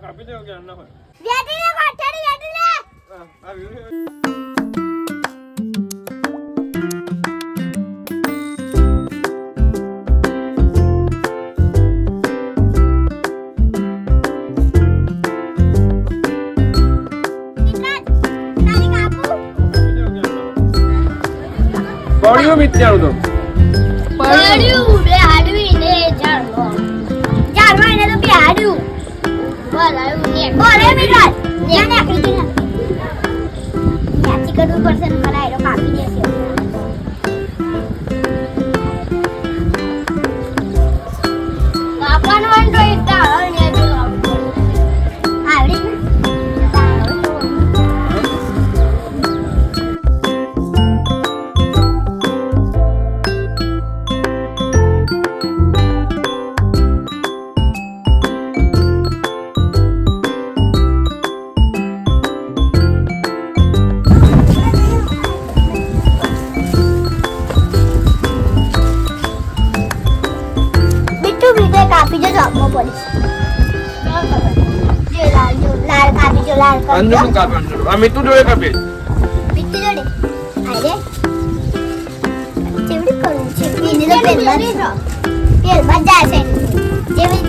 કાપી દેવો કે ના હોય વેટી લે કોઠાડી વેટી લે પડ્યો મિત્યાળું તો પડ્યું બે હાડવી ને ઝાડવો ઝાડવા એને તો બે હાડ્યું બોલાયું ને બોલે મિત્રાજ ને નાખી દે યાચી કરવું પડશે ને મને એનો કાપી દેશે કાપવાનો હોય તો એક ડાળો ને જો આવડી ને કાપી જો જોબમાં પડી જે લાલ કાપી જો લાલ અંજુ કાપે આ મિતુ જોડે કાપે પીતી જોડે આલે ચેવડી કરું છે પીને તો પેલ બજાય છે જેવી